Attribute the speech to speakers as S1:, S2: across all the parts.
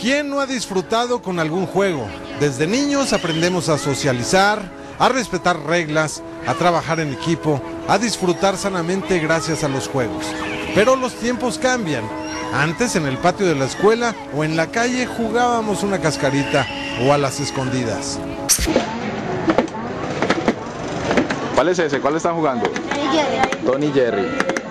S1: ¿Quién no ha disfrutado con algún juego? Desde niños aprendemos a socializar, a respetar reglas, a trabajar en equipo, a disfrutar sanamente gracias a los juegos. Pero los tiempos cambian. Antes en el patio de la escuela o en la calle jugábamos una cascarita o a las escondidas.
S2: ¿Cuál es ese? ¿Cuál están jugando? Tony Jerry.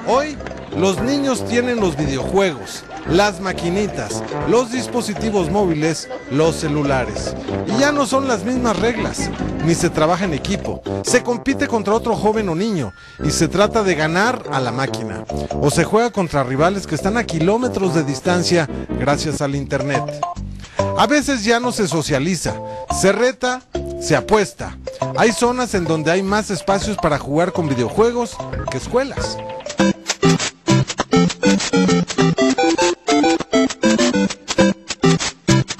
S1: Hoy los niños tienen los videojuegos, las maquinitas, los dispositivos móviles, los celulares. Y ya no son las mismas reglas, ni se trabaja en equipo. Se compite contra otro joven o niño y se trata de ganar a la máquina. O se juega contra rivales que están a kilómetros de distancia gracias al internet. A veces ya no se socializa, se reta, se apuesta. Hay zonas en donde hay más espacios para jugar con videojuegos que escuelas.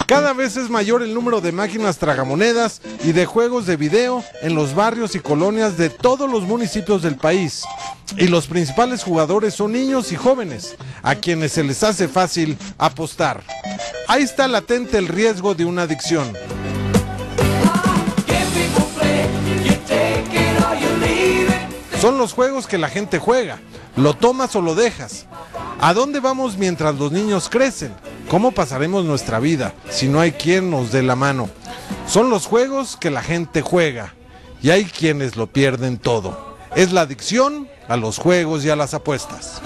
S1: Cada vez es mayor el número de máquinas tragamonedas y de juegos de video en los barrios y colonias de todos los municipios del país. Y los principales jugadores son niños y jóvenes, a quienes se les hace fácil apostar. Ahí está latente el riesgo de una adicción. Son los juegos que la gente juega. Lo tomas o lo dejas. ¿A dónde vamos mientras los niños crecen? ¿Cómo pasaremos nuestra vida si no hay quien nos dé la mano? Son los juegos que la gente juega y hay quienes lo pierden todo. Es la adicción a los juegos y a las apuestas.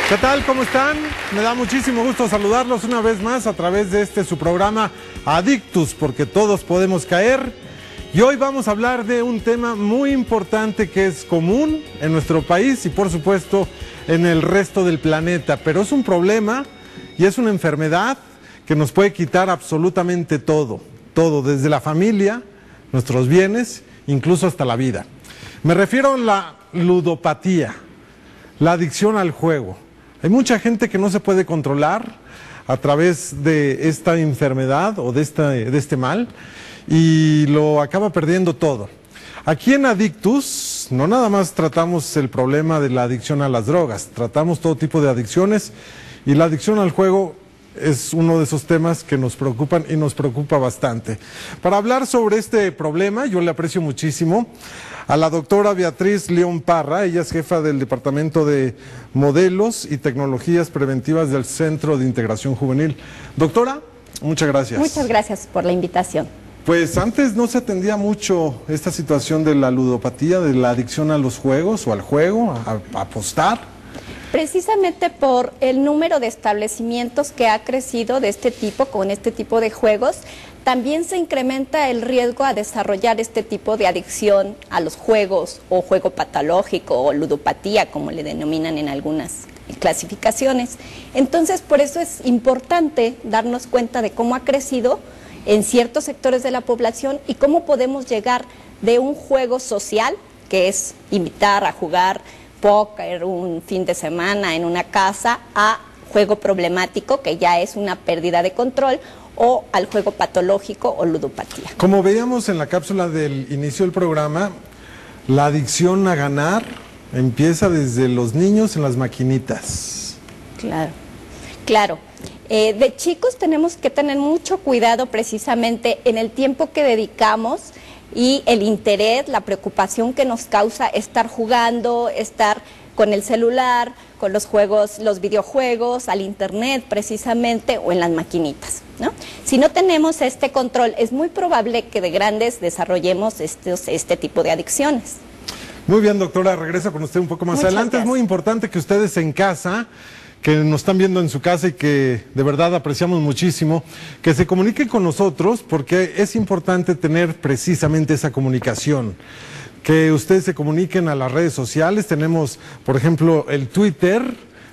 S1: ¿Qué tal? ¿Cómo están? Me da muchísimo gusto saludarlos una vez más a través de su programa Adictus, porque todos podemos caer. Y hoy vamos a hablar de un tema muy importante que es común en nuestro país y por supuesto en el resto del planeta. Pero es un problema y es una enfermedad que nos puede quitar absolutamente todo. Todo, desde la familia, nuestros bienes, incluso hasta la vida. Me refiero a la ludopatía, la adicción al juego. Hay mucha gente que no se puede controlar a través de esta enfermedad o de este mal y lo acaba perdiendo todo. Aquí en Adictus no nada más tratamos el problema de la adicción a las drogas, tratamos todo tipo de adicciones y la adicción al juego es uno de esos temas que nos preocupan y nos preocupa bastante. Para hablar sobre este problema, yo le aprecio muchísimo a la doctora Beatriz León Parra. Ella es jefa del Departamento de Modelos y Tecnologías Preventivas del Centro de Integración Juvenil. Doctora, muchas gracias.
S3: Muchas gracias por la invitación.
S1: Pues antes no se atendía mucho esta situación de la ludopatía, de la adicción a los juegos o al juego, a apostar.
S3: Precisamente por el número de establecimientos que ha crecido de este tipo, con este tipo de juegos, también se incrementa el riesgo a desarrollar este tipo de adicción a los juegos o juego patológico o ludopatía, como le denominan en algunas clasificaciones. Entonces, por eso es importante darnos cuenta de cómo ha crecido en ciertos sectores de la población y cómo podemos llegar de un juego social, que es invitar a jugar póker un fin de semana en una casa, a juego problemático, que ya es una pérdida de control, o al juego patológico o ludopatía. Como veíamos en la cápsula del inicio del programa, la adicción a ganar empieza desde los niños en las maquinitas. Claro, claro. De chicos tenemos que tener mucho cuidado precisamente en el tiempo que dedicamos y el interés, la preocupación que nos causa estar jugando, estar con el celular, con los juegos, los videojuegos, al internet precisamente o en las maquinitas, ¿no? Si no tenemos este control, es muy probable que de grandes desarrollemos este tipo de adicciones. Muy bien, doctora, regreso con usted un poco más adelante. Es muy importante que ustedes en casa, que nos están viendo en su casa y que de verdad apreciamos muchísimo, que se comuniquen con nosotros porque es importante tener precisamente esa comunicación.
S1: que ustedes se comuniquen a las redes sociales. Tenemos, por ejemplo, el Twitter,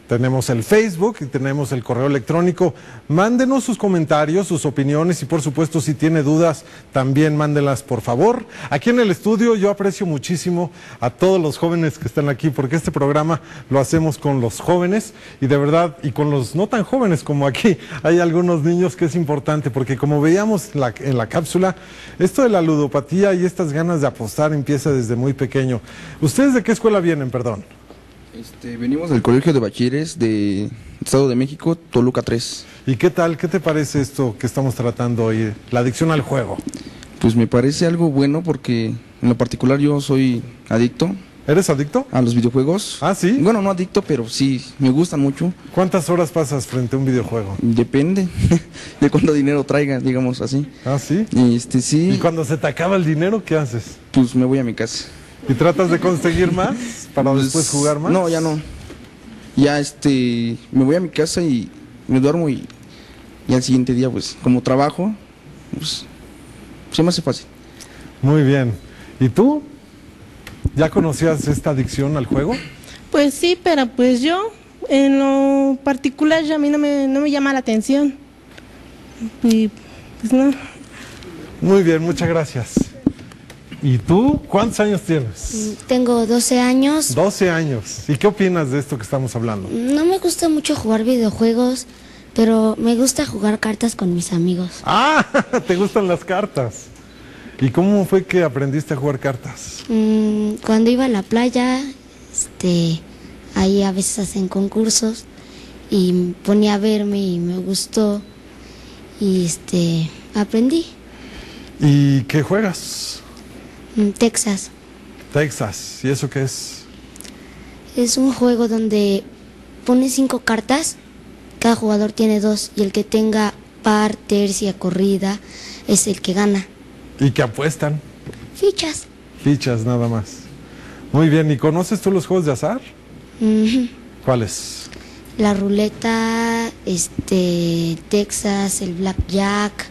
S1: tenemos el Facebook y tenemos el correo electrónico. Mándenos sus comentarios, sus opiniones y por supuesto si tiene dudas también mándenlas por favor. Aquí en el estudio yo aprecio muchísimo a todos los jóvenes que están aquí porque este programa lo hacemos con los jóvenes y de verdad y con los no tan jóvenes como aquí. Hay algunos niños que es importante porque como veíamos en la cápsula, esto de la ludopatía y estas ganas de apostar empieza desde muy pequeño. ¿Ustedes de qué escuela vienen, perdón?
S4: Venimos del Colegio de Bachilleres de Estado de México, Toluca 3.
S1: ¿Y qué tal? ¿Qué te parece esto que estamos tratando hoy? La adicción al juego.
S4: Pues me parece algo bueno porque en lo particular yo soy adicto.
S1: ¿Eres adicto?
S4: A los videojuegos.
S1: ¿Ah, sí?
S4: Bueno, no adicto, pero sí, me gustan mucho.
S1: ¿Cuántas horas pasas frente a un videojuego?
S4: Depende de cuánto dinero traiga, digamos así.
S1: ¿Ah, sí?
S4: Sí.
S1: ¿Y cuando se te acaba el dinero, qué haces?
S4: Pues me voy a mi casa.
S1: ¿Y tratas de conseguir más para
S4: Pues,
S1: después jugar más?
S4: No, ya no. Ya me voy a mi casa y me duermo y al siguiente día pues como trabajo, pues se me hace fácil.
S1: Muy bien. ¿Y tú? ¿Ya conocías esta adicción al juego?
S5: Pues sí, pero pues yo en lo particular ya a mí no me llama la atención. Y pues no.
S1: Muy bien, muchas gracias. ¿Y tú? ¿Cuántos años tienes?
S6: Tengo 12 años.
S1: 12 años. ¿Y qué opinas de esto que estamos hablando?
S6: No me gusta mucho jugar videojuegos, pero me gusta jugar cartas con mis amigos.
S1: ¡Ah! ¿Te gustan las cartas? ¿Y cómo fue que aprendiste a jugar cartas?
S6: Cuando iba a la playa, ahí a veces hacen concursos y ponía a verme y me gustó y aprendí.
S1: ¿Y qué juegas?
S6: Texas.
S1: Texas. ¿Y eso qué es?
S6: Es un juego donde pones 5 cartas, cada jugador tiene 2 y el que tenga par, tercia, corrida es el que gana.
S1: ¿Y qué apuestan?
S6: Fichas.
S1: Fichas, nada más. Muy bien. ¿Y conoces tú los juegos de azar? ¿Cuáles?
S6: La ruleta, Texas, el blackjack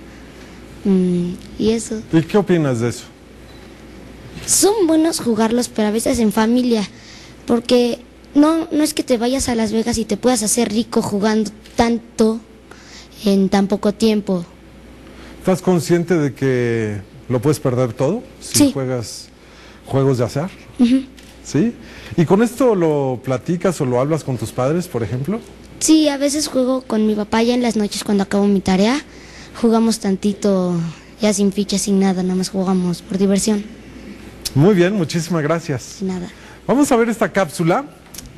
S6: y eso.
S1: ¿Y qué opinas de eso?
S6: Son buenos jugarlos, pero a veces en familia, porque no es que te vayas a Las Vegas y te puedas hacer rico jugando tanto en tan poco tiempo.
S1: ¿Estás consciente de que lo puedes perder todo si
S6: Sí.
S1: juegas juegos de azar? ¿Sí? ¿Y con esto lo platicas o lo hablas con tus padres, por ejemplo?
S6: Sí, a veces juego con mi papá ya en las noches cuando acabo mi tarea, jugamos tantito ya sin fichas, sin nada, nada más jugamos por diversión.
S1: Muy bien, muchísimas gracias.
S6: Sin nada.
S1: Vamos a ver esta cápsula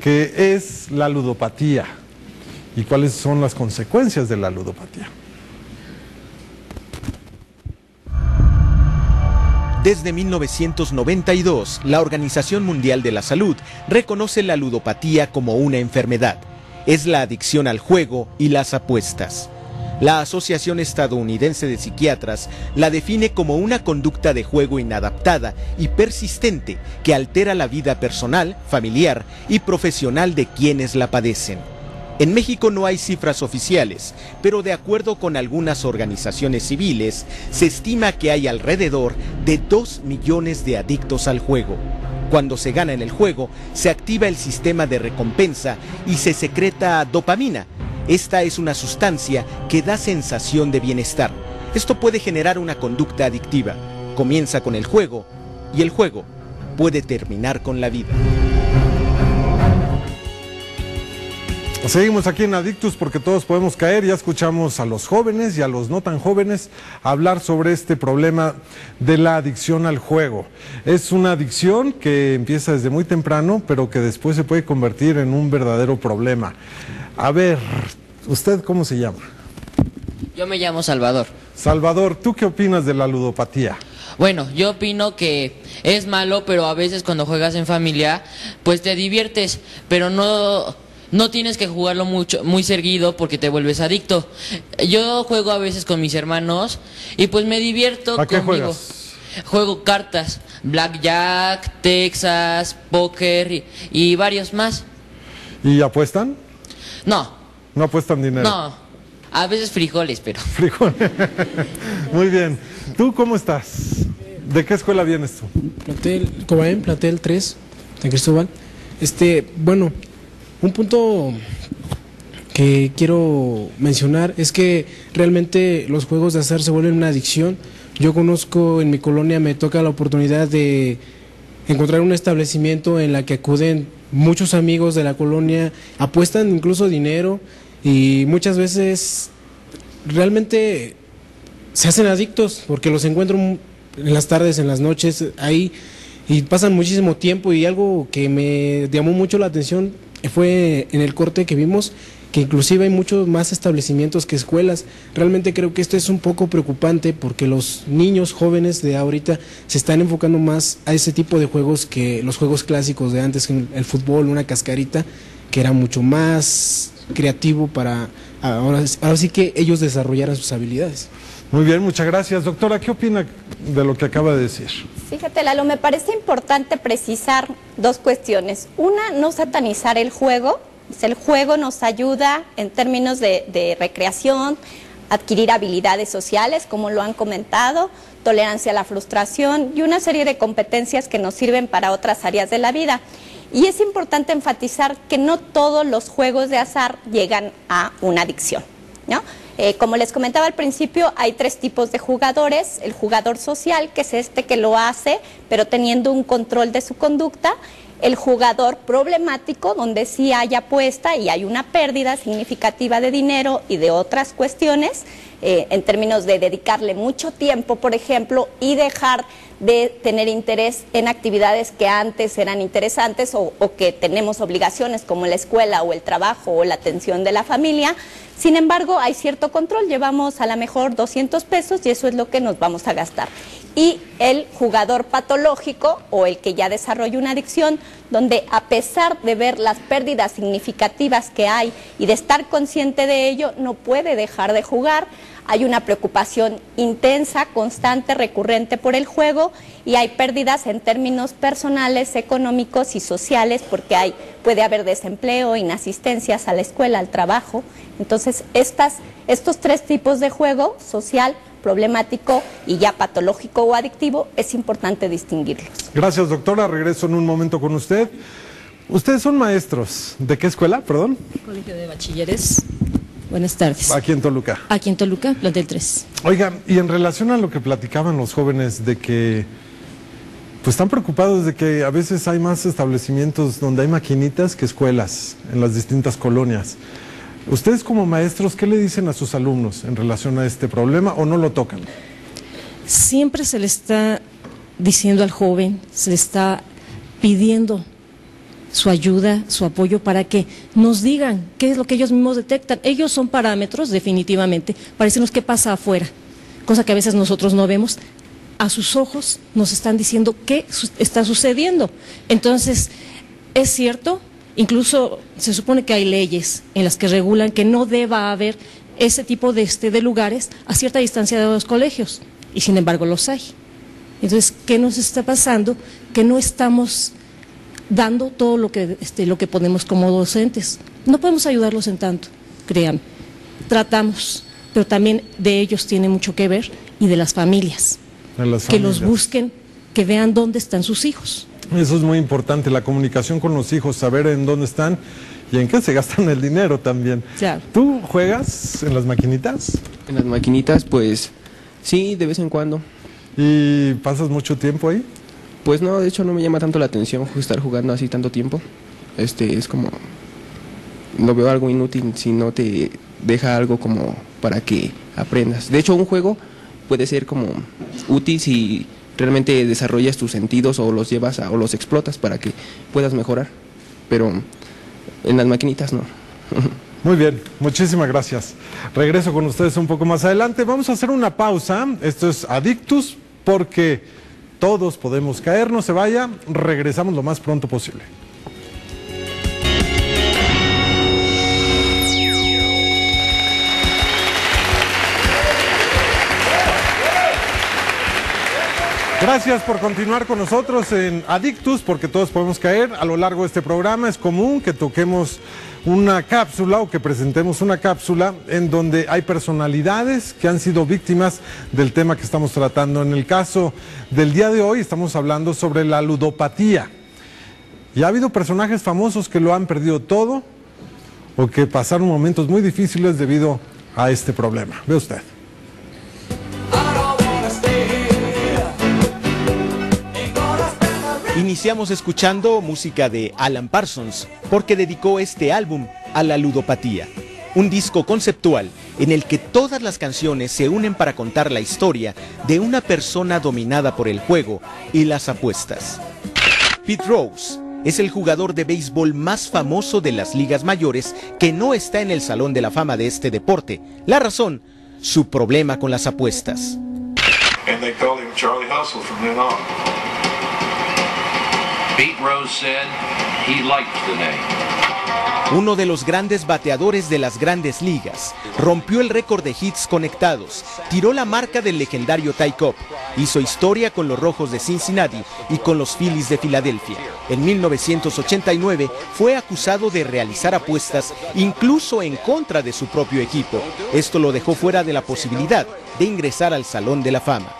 S1: que es la ludopatía y cuáles son las consecuencias de la ludopatía.
S7: Desde 1992, la Organización Mundial de la Salud reconoce la ludopatía como una enfermedad. Es la adicción al juego y las apuestas. La Asociación Estadounidense de Psiquiatras la define como una conducta de juego inadaptada y persistente que altera la vida personal, familiar y profesional de quienes la padecen. En México no hay cifras oficiales, pero de acuerdo con algunas organizaciones civiles, se estima que hay alrededor de 2 millones de adictos al juego. Cuando se gana en el juego, se activa el sistema de recompensa y se secreta dopamina. Esta es una sustancia que da sensación de bienestar. Esto puede generar una conducta adictiva. Comienza con el juego y el juego puede terminar con la vida.
S1: Seguimos aquí en Adictus porque todos podemos caer. Ya escuchamos a los jóvenes y a los no tan jóvenes hablar sobre este problema de la adicción al juego. Es una adicción que empieza desde muy temprano, pero que después se puede convertir en un verdadero problema. A ver, ¿usted cómo se llama?
S8: Yo me llamo Salvador.
S1: Salvador, ¿tú qué opinas de la ludopatía?
S8: Bueno, yo opino que es malo, pero a veces cuando juegas en familia, pues te diviertes, pero no tienes que jugarlo muy seguido porque te vuelves adicto. Yo juego a veces con mis hermanos y pues me divierto.
S1: ¿A qué
S8: conmigo.
S1: juegas?
S8: Juego cartas, blackjack, Texas, póker y varios más.
S1: ¿Y apuestan?
S8: No,
S1: No apuestan dinero.
S8: no, a veces frijoles, pero...
S1: Frijoles. Muy bien. ¿Tú cómo estás? ¿De qué escuela vienes tú?
S9: Plantel Cobaen, plantel 3, San Cristóbal. Bueno, un punto que quiero mencionar es que realmente los juegos de azar se vuelven una adicción. Yo conozco, en mi colonia me toca la oportunidad de encontrar un establecimiento en la que acuden muchos amigos de la colonia, apuestan incluso dinero y muchas veces realmente se hacen adictos porque los encuentro en las tardes, en las noches ahí y pasan muchísimo tiempo. Y algo que me llamó mucho la atención fue en el corte que vimos que inclusive hay muchos más establecimientos que escuelas. Realmente creo que esto es un poco preocupante porque los niños jóvenes de ahorita se están enfocando más a ese tipo de juegos que los juegos clásicos de antes, el fútbol, una cascarita, que era mucho más creativo para ahora sí que ellos desarrollaran sus habilidades.
S1: Muy bien, muchas gracias. Doctora, ¿qué opina de lo que acaba de decir?
S3: Fíjate, Lalo, me parece importante precisar dos cuestiones. Una, no satanizar el juego. El juego nos ayuda en términos de recreación, adquirir habilidades sociales, como lo han comentado, tolerancia a la frustración y una serie de competencias que nos sirven para otras áreas de la vida. Y es importante enfatizar que no todos los juegos de azar llegan a una adicción, ¿no? Como les comentaba al principio, hay tres tipos de jugadores: el jugador social, que es este que lo hace, pero teniendo un control de su conducta; el jugador problemático, donde sí hay apuesta y hay una pérdida significativa de dinero y de otras cuestiones, en términos de dedicarle mucho tiempo, por ejemplo, y dejar de tener interés en actividades que antes eran interesantes o que tenemos obligaciones, como la escuela o el trabajo o la atención de la familia. Sin embargo, hay cierto control, llevamos a lo mejor 200 pesos y eso es lo que nos vamos a gastar. Y el jugador patológico o el que ya desarrolla una adicción, donde a pesar de ver las pérdidas significativas que hay y de estar consciente de ello, no puede dejar de jugar. Hay una preocupación intensa, constante, recurrente por el juego y hay pérdidas en términos personales, económicos y sociales, porque puede haber desempleo, inasistencias a la escuela, al trabajo. Entonces, estos tres tipos de juego, social, problemático y ya patológico o adictivo, es importante distinguirlos.
S1: Gracias, doctora. Regreso en un momento con usted. Ustedes son maestros. ¿De qué escuela, perdón?
S10: Colegio de Bachilleres. Buenas tardes.
S1: Aquí en Toluca.
S10: Aquí en Toluca, plantel 3.
S1: Oiga, y en relación a lo que platicaban los jóvenes de que pues están preocupados de que a veces hay más establecimientos donde hay maquinitas que escuelas en las distintas colonias. Ustedes como maestros, ¿qué le dicen a sus alumnos en relación a este problema o no lo tocan?
S10: Siempre se le está diciendo al joven, se le está pidiendo su ayuda, su apoyo para que nos digan qué es lo que ellos mismos detectan. Ellos son parámetros, definitivamente, para decirnos qué pasa afuera, cosa que a veces nosotros no vemos. A sus ojos nos están diciendo qué está sucediendo. Entonces, es cierto, incluso se supone que hay leyes en las que regulan que no deba haber ese tipo de lugares a cierta distancia de los colegios, y sin embargo los hay. Entonces, ¿qué nos está pasando? Que no estamos dando todo lo que podemos como docentes. No podemos ayudarlos en tanto, créanme. Tratamos, pero también de ellos tiene mucho que ver y de las familias. Que los busquen, que vean dónde están sus hijos.
S1: Eso es muy importante, la comunicación con los hijos, saber en dónde están y en qué se gastan el dinero también.
S10: Claro.
S1: ¿Tú juegas en las maquinitas?
S11: En las maquinitas, pues sí, de vez en cuando.
S1: ¿Y pasas mucho tiempo ahí?
S11: Pues no, de hecho no me llama tanto la atención estar jugando así tanto tiempo. Es como, lo veo algo inútil si no te deja algo como para que aprendas. De hecho, un juego puede ser como útil si realmente desarrollas tus sentidos o los llevas o los explotas para que puedas mejorar. Pero en las maquinitas no.
S1: Muy bien, muchísimas gracias. Regreso con ustedes un poco más adelante. Vamos a hacer una pausa. Esto es Adictus, porque todos podemos caer. No se vaya, regresamos lo más pronto posible. Gracias por continuar con nosotros en Adictus, porque todos podemos caer. A lo largo de este programa es común que toquemos una cápsula o que presentemos una cápsula en donde hay personalidades que han sido víctimas del tema que estamos tratando. En el caso del día de hoy estamos hablando sobre la ludopatía. Y ha habido personajes famosos que lo han perdido todo o que pasaron momentos muy difíciles debido a este problema. Ve usted.
S7: Iniciamos escuchando música de Alan Parsons, porque dedicó este álbum a la ludopatía. Un disco conceptual en el que todas las canciones se unen para contar la historia de una persona dominada por el juego y las apuestas. Pete Rose es el jugador de béisbol más famoso de las ligas mayores que no está en el Salón de la Fama de este deporte. La razón, su problema con las apuestas.
S12: And they called him Charlie Hustle from then on. Pete Rose said he liked the name.
S7: Uno de los grandes bateadores de las grandes ligas, rompió el récord de hits conectados, tiró la marca del legendario Ty Cobb, hizo historia con los Rojos de Cincinnati y con los Phillies de Filadelfia. En 1989 fue acusado de realizar apuestas incluso en contra de su propio equipo. Esto lo dejó fuera de la posibilidad de ingresar al Salón de la Fama.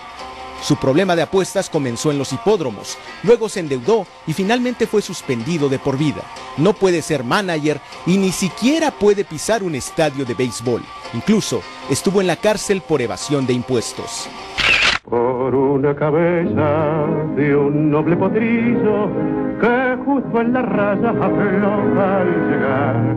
S7: Su problema de apuestas comenzó en los hipódromos, luego se endeudó y finalmente fue suspendido de por vida. No puede ser manager y ni siquiera puede pisar un estadio de béisbol. Incluso estuvo en la cárcel por evasión de impuestos.
S13: Por una cabeza de un noble potrillo que justo en la raya afloja al llegar.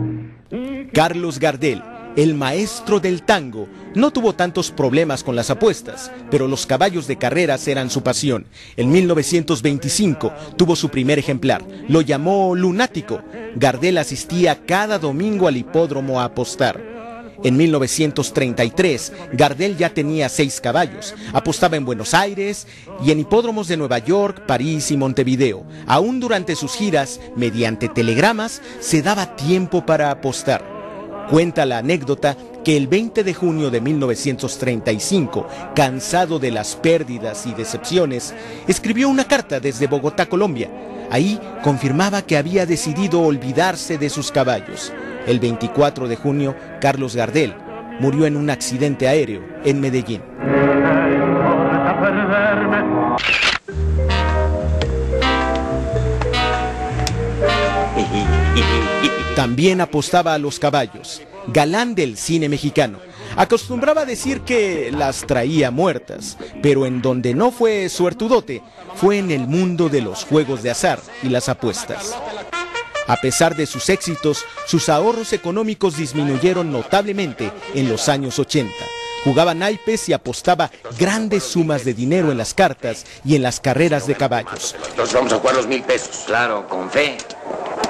S7: Carlos Gardel, el maestro del tango, no tuvo tantos problemas con las apuestas, pero los caballos de carreras eran su pasión. En 1925 tuvo su primer ejemplar, lo llamó Lunático. Gardel asistía cada domingo al hipódromo a apostar. En 1933, Gardel ya tenía 6 caballos, apostaba en Buenos Aires y en hipódromos de Nueva York, París y Montevideo. Aún durante sus giras, mediante telegramas, se daba tiempo para apostar. Cuenta la anécdota que el 20 de junio de 1935, cansado de las pérdidas y decepciones, escribió una carta desde Bogotá, Colombia. Ahí confirmaba que había decidido olvidarse de sus caballos. El 24 de junio, Carlos Gardel murió en un accidente aéreo en Medellín. También apostaba a los caballos, galán del cine mexicano. Acostumbraba a decir que las traía muertas, pero en donde no fue suertudote, fue en el mundo de los juegos de azar y las apuestas. A pesar de sus éxitos, sus ahorros económicos disminuyeron notablemente en los años 80. Jugaba naipes y apostaba grandes sumas de dinero en las cartas y en las carreras de caballos.
S14: Entonces vamos a jugar los 1,000 pesos. Claro, con fe.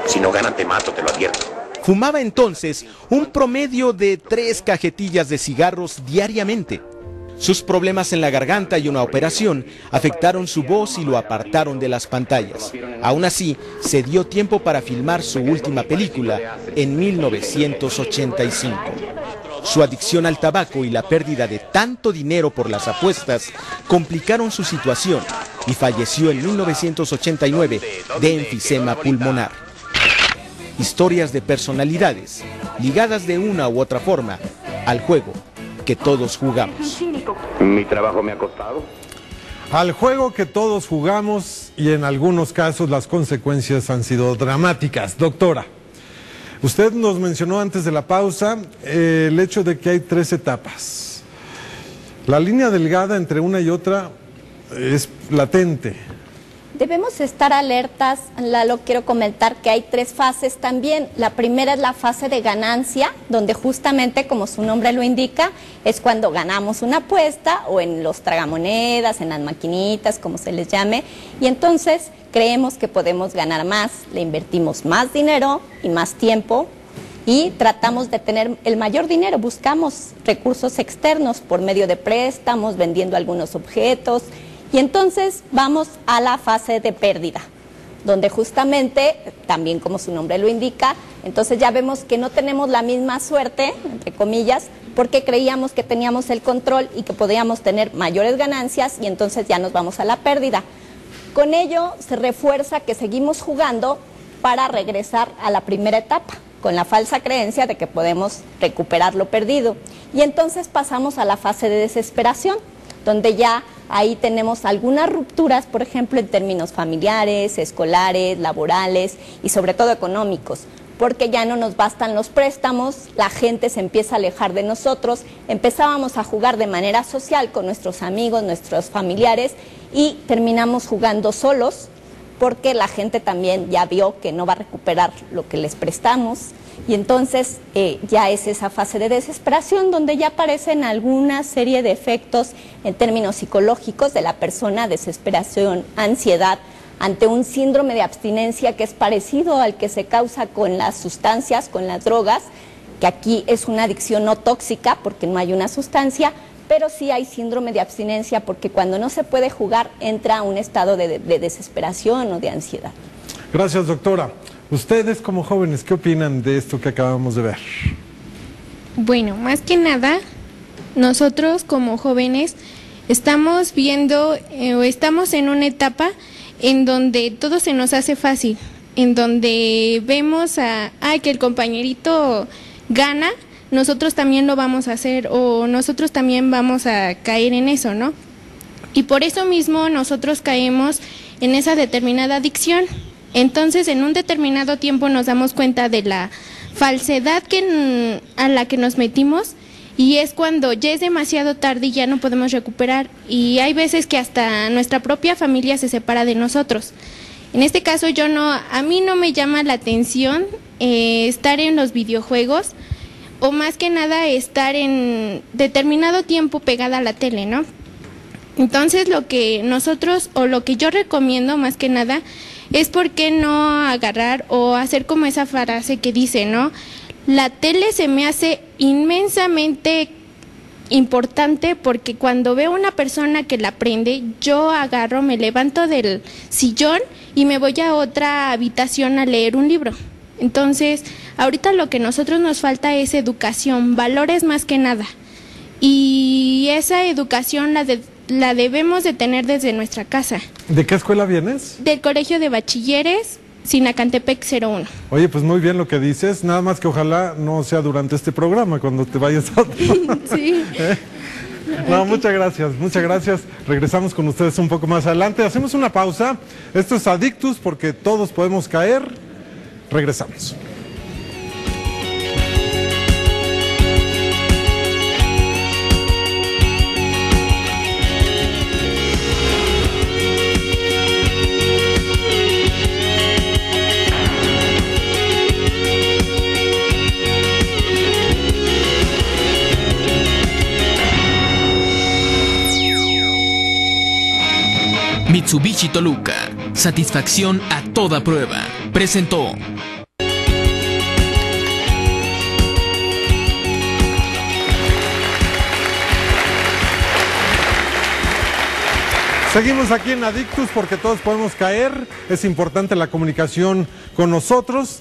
S14: Si no ganan te mato, te lo advierto.
S7: Fumaba entonces un promedio de 3 cajetillas de cigarros diariamente. Sus problemas en la garganta y una operación afectaron su voz y lo apartaron de las pantallas. Aún así, se dio tiempo para filmar su última película en 1985. Su adicción al tabaco y la pérdida de tanto dinero por las apuestas complicaron su situación y falleció en 1989 de enfisema pulmonar. Historias de personalidades ligadas de una u otra forma al juego que todos jugamos.
S14: Mi trabajo me ha costado.
S1: Al juego que todos jugamos y en algunos casos las consecuencias han sido dramáticas. Doctora, usted nos mencionó antes de la pausa el hecho de que hay 3 etapas. La línea delgada entre una y otra es latente.
S3: Debemos estar alertas, Lalo, quiero comentar que hay 3 fases también. La primera es la fase de ganancia, donde justamente, como su nombre lo indica, es cuando ganamos una apuesta o en los tragamonedas, en las maquinitas, como se les llame, y entonces creemos que podemos ganar más, le invertimos más dinero y más tiempo y tratamos de tener el mayor dinero, buscamos recursos externos por medio de préstamos, vendiendo algunos objetos. Y entonces vamos a la fase de pérdida, donde justamente, también como su nombre lo indica, entonces ya vemos que no tenemos la misma suerte, entre comillas, porque creíamos que teníamos el control y que podíamos tener mayores ganancias y entonces ya nos vamos a la pérdida. Con ello se refuerza que seguimos jugando para regresar a la primera etapa, con la falsa creencia de que podemos recuperar lo perdido. Y entonces pasamos a la fase de desesperación, donde ya ahí tenemos algunas rupturas, por ejemplo, en términos familiares, escolares, laborales y sobre todo económicos, porque ya no nos bastan los préstamos, la gente se empieza a alejar de nosotros, empezábamos a jugar de manera social con nuestros amigos, nuestros familiares y terminamos jugando solos, porque la gente también ya vio que no va a recuperar lo que les prestamos y entonces ya es esa fase de desesperación donde ya aparecen alguna serie de efectos en términos psicológicos de la persona, desesperación, ansiedad, ante un síndrome de abstinencia que es parecido al que se causa con las sustancias, con las drogas, que aquí es una adicción no tóxica porque no hay una sustancia, pero sí hay síndrome de abstinencia porque cuando no se puede jugar entra a un estado de desesperación o de ansiedad.
S1: Gracias, doctora. Ustedes como jóvenes, ¿qué opinan de esto que acabamos de ver?
S15: Bueno, más que nada, nosotros como jóvenes estamos viendo o estamos en una etapa en donde todo se nos hace fácil, en donde vemos que el compañerito gana, nosotros también lo vamos a hacer o nosotros también vamos a caer en eso, ¿no? Y por eso mismo nosotros caemos en esa determinada adicción. Entonces, en un determinado tiempo nos damos cuenta de la falsedad a la que nos metimos y es cuando ya es demasiado tarde y ya no podemos recuperar y hay veces que hasta nuestra propia familia se separa de nosotros. En este caso a mí no me llama la atención estar en los videojuegos o más que nada estar en determinado tiempo pegada a la tele, ¿no? Entonces lo que nosotros o lo que yo recomiendo más que nada es por qué no agarrar o hacer como esa frase que dice, ¿no? La tele se me hace inmensamente importante porque cuando veo una persona que la prende, yo agarro, me levanto del sillón y me voy a otra habitación a leer un libro. Entonces, ahorita lo que nosotros nos falta es educación, valores más que nada. Y esa educación la debemos de tener desde nuestra casa.
S1: ¿De qué escuela vienes?
S15: Del Colegio de Bachilleres, Sinacantepec 01.
S1: Oye, pues muy bien lo que dices, nada más que ojalá no sea durante este programa, cuando te vayas a otro.
S15: Sí.
S1: No, muchas gracias. Regresamos con ustedes un poco más adelante. Hacemos una pausa. Esto es Adictus porque todos podemos caer. Regresamos.
S16: Mitsubishi Toluca, satisfacción a toda prueba, presentó.
S1: Seguimos aquí en Adictus porque todos podemos caer, es importante la comunicación con nosotros.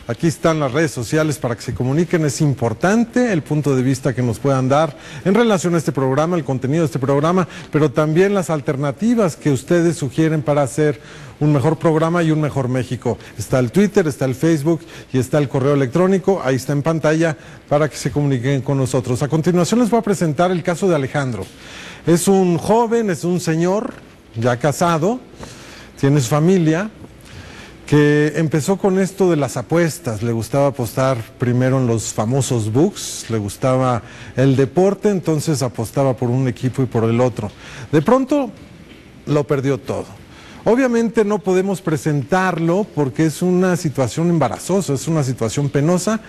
S1: Aquí están las redes sociales para que se comuniquen, es importante el punto de vista que nos puedan dar en relación a este programa, el contenido de este programa, pero también las alternativas que ustedes sugieren para hacer un mejor programa y un mejor México. Está el Twitter, está el Facebook y está el correo electrónico, ahí está en pantalla para que se comuniquen con nosotros. A continuación les voy a presentar el caso de Alejandro. Es un joven, es un señor ya casado, tiene su familia, que empezó con esto de las apuestas. Le gustaba apostar primero en los famosos books, le gustaba el deporte, entonces apostaba por un equipo y por el otro. De pronto lo perdió todo. Obviamente no podemos presentarlo porque es una situación embarazosa, es una situación penosa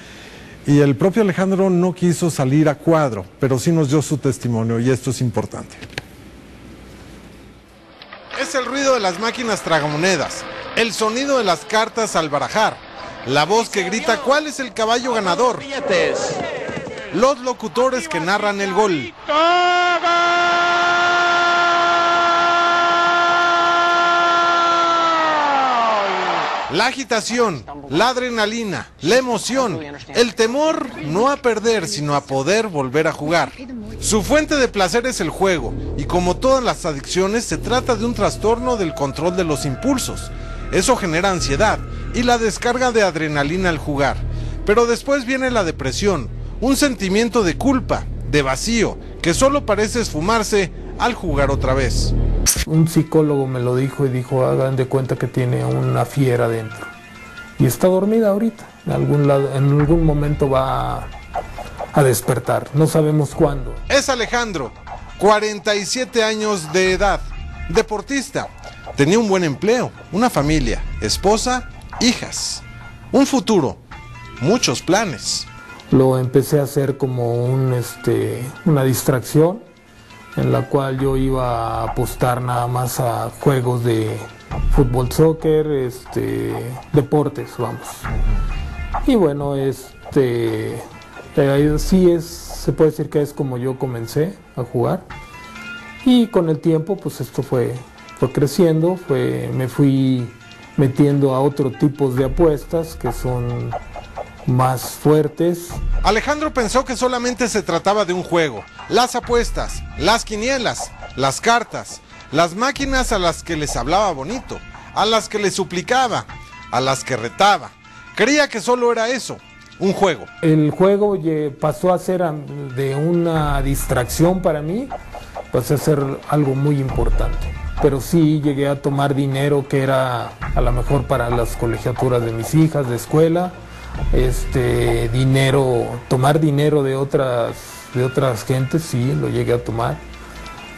S1: y el propio Alejandro no quiso salir a cuadro, pero sí nos dio su testimonio y esto es importante. Es el ruido de las máquinas tragamonedas, el sonido de las cartas al barajar, la voz que grita ¿cuál es el caballo ganador? Los locutores que narran el gol. La agitación, la adrenalina, la emoción, el temor no a perder, sino a poder volver a jugar. Su fuente de placer es el juego, y como todas las adicciones, se trata de un trastorno del control de los impulsos. Eso genera ansiedad y la descarga de adrenalina al jugar. Pero después viene la depresión, un sentimiento de culpa, de vacío, que solo parece esfumarse al jugar otra vez.
S17: Un psicólogo me lo dijo y dijo, hagan de cuenta que tiene una fiera dentro. Y está dormida ahorita, en algún momento va a despertar, no sabemos cuándo.
S1: Es Alejandro, 47 años de edad, deportista, tenía un buen empleo, una familia, esposa, hijas, un futuro, muchos planes.
S17: Lo empecé a hacer como una distracción en la cual yo iba a apostar nada más a juegos de fútbol, soccer, deportes, vamos. Y bueno, sí se puede decir que es como yo comencé a jugar. Y con el tiempo, pues esto fue creciendo, me fui metiendo a otro tipo de apuestas que son más fuertes.
S1: Alejandro pensó que solamente se trataba de un juego. Las apuestas, las quinielas, las cartas, las máquinas a las que les hablaba bonito, a las que les suplicaba, a las que retaba. Creía que solo era eso, un juego.
S17: El juego pasó a ser de una distracción para mí, pasó a ser algo muy importante. Pero sí llegué a tomar dinero que era a lo mejor para las colegiaturas de mis hijas de escuela, tomar dinero de otras gentes, sí, lo llegué a tomar.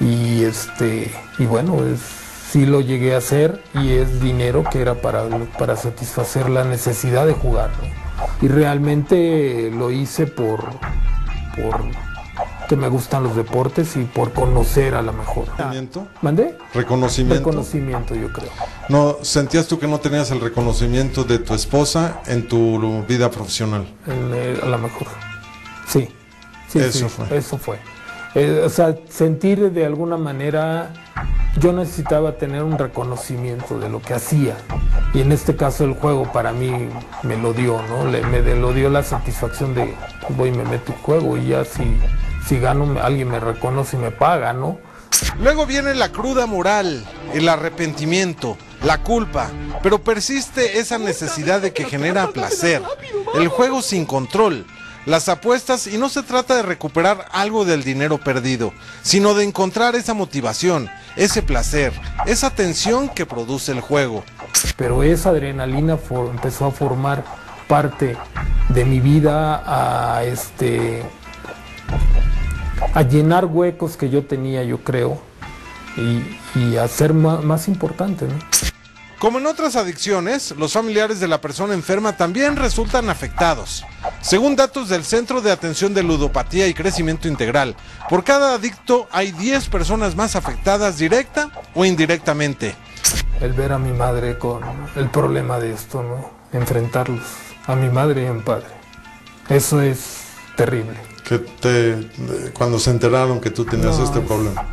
S17: Y bueno, sí lo llegué a hacer, y es dinero que era para satisfacer la necesidad de jugar, ¿no? Y realmente lo hice por que me gustan los deportes y por conocer a lo mejor.
S1: ¿Reconocimiento?
S17: ¿Mandé?
S1: ¿Reconocimiento?
S17: Reconocimiento, yo creo.
S1: ¿No sentías tú que no tenías el reconocimiento de tu esposa en tu vida profesional?
S17: A lo mejor, sí.
S1: Eso
S17: fue. O sea, sentir de alguna manera, yo necesitaba tener un reconocimiento de lo que hacía. Y en este caso el juego para mí me lo dio, ¿no? Me lo dio la satisfacción de, voy y me meto en juego, y ya si gano, alguien me reconoce y me paga, ¿no?
S1: Luego viene la cruda moral, el arrepentimiento, la culpa, pero persiste esa necesidad de que genera placer, el juego sin control, las apuestas, y no se trata de recuperar algo del dinero perdido, sino de encontrar esa motivación, ese placer, esa tensión que produce el juego.
S17: Pero esa adrenalina empezó a formar parte de mi vida, a llenar huecos que yo tenía, yo creo, y a ser más importante, ¿no?
S1: Como en otras adicciones, los familiares de la persona enferma también resultan afectados. Según datos del Centro de Atención de Ludopatía y Crecimiento Integral, por cada adicto hay 10 personas más afectadas directa o indirectamente.
S17: El ver a mi madre con el problema de esto, ¿no? Enfrentarlos, a mi madre y a mi padre. Eso es terrible.
S1: Cuando se enteraron que tú tenías este problema.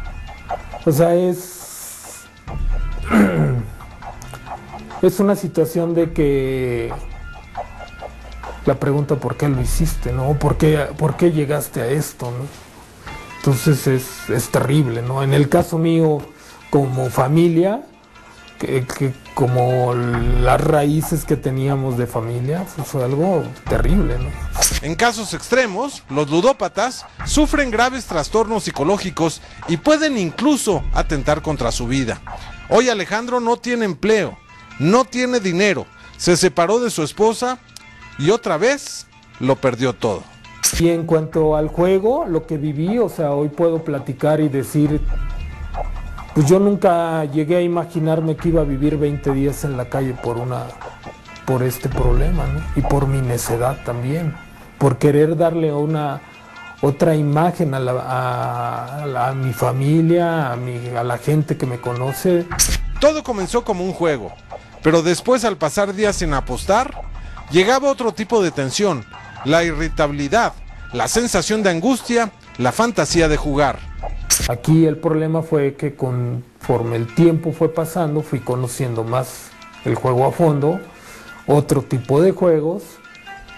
S17: O sea, es una situación de que la pregunta por qué lo hiciste, ¿no? ¿Por qué llegaste a esto, no? Entonces es terrible, ¿no? En el caso mío, como familia, como las raíces que teníamos de familia, fue algo terrible, ¿no?
S1: En casos extremos, los ludópatas sufren graves trastornos psicológicos y pueden incluso atentar contra su vida. Hoy Alejandro no tiene empleo, no tiene dinero, se separó de su esposa y otra vez lo perdió todo.
S17: Y en cuanto al juego, lo que viví, o sea, hoy puedo platicar y decir, pues yo nunca llegué a imaginarme que iba a vivir 20 días en la calle por este problema, ¿no? Y por mi necedad también, por querer darle otra imagen a mi familia, a la gente que me conoce.
S1: Todo comenzó como un juego, pero después, al pasar días sin apostar, llegaba otro tipo de tensión, la irritabilidad, la sensación de angustia, la fantasía de jugar.
S17: Aquí el problema fue que conforme el tiempo fue pasando, fui conociendo más el juego a fondo, otro tipo de juegos,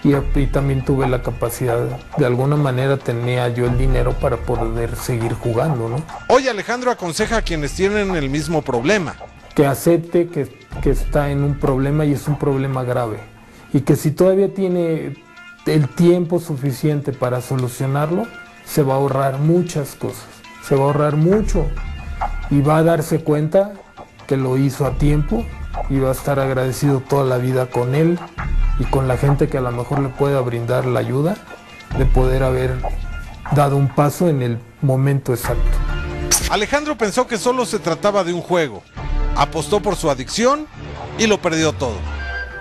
S17: y también tuve la capacidad, de alguna manera tenía yo el dinero para poder seguir jugando, ¿no?
S1: Hoy Alejandro aconseja a quienes tienen el mismo problema.
S17: Que acepte que está en un problema y es un problema grave, y que si todavía tiene el tiempo suficiente para solucionarlo, se va a ahorrar muchas cosas, se va a ahorrar mucho y va a darse cuenta que lo hizo a tiempo y va a estar agradecido toda la vida con él y con la gente que a lo mejor le pueda brindar la ayuda de poder haber dado un paso en el momento exacto.
S1: Alejandro pensó que solo se trataba de un juego, apostó por su adicción y lo perdió todo.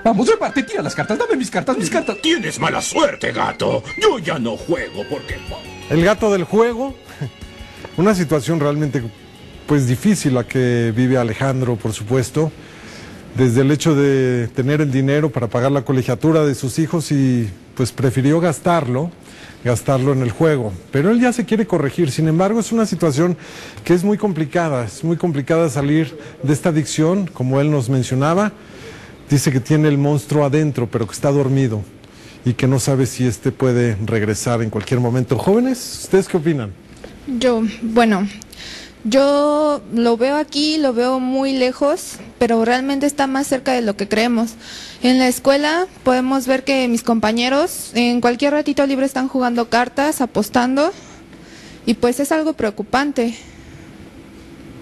S18: Vamos, reparte, tira las cartas, dame mis cartas, mis cartas. Tienes mala suerte, gato. Yo ya no juego porque...
S1: El gato del juego, una situación realmente pues difícil la que vive Alejandro, por supuesto, desde el hecho de tener el dinero para pagar la colegiatura de sus hijos y pues prefirió gastarlo en el juego, pero él ya se quiere corregir. Sin embargo, es una situación que es muy complicada salir de esta adicción, como él nos mencionaba. Dice que tiene el monstruo adentro, pero que está dormido y que no sabe si puede regresar en cualquier momento. Jóvenes, ¿ustedes qué opinan?
S19: Yo lo veo aquí, lo veo muy lejos, pero realmente está más cerca de lo que creemos. En la escuela podemos ver que mis compañeros en cualquier ratito libre están jugando cartas, apostando, y pues es algo preocupante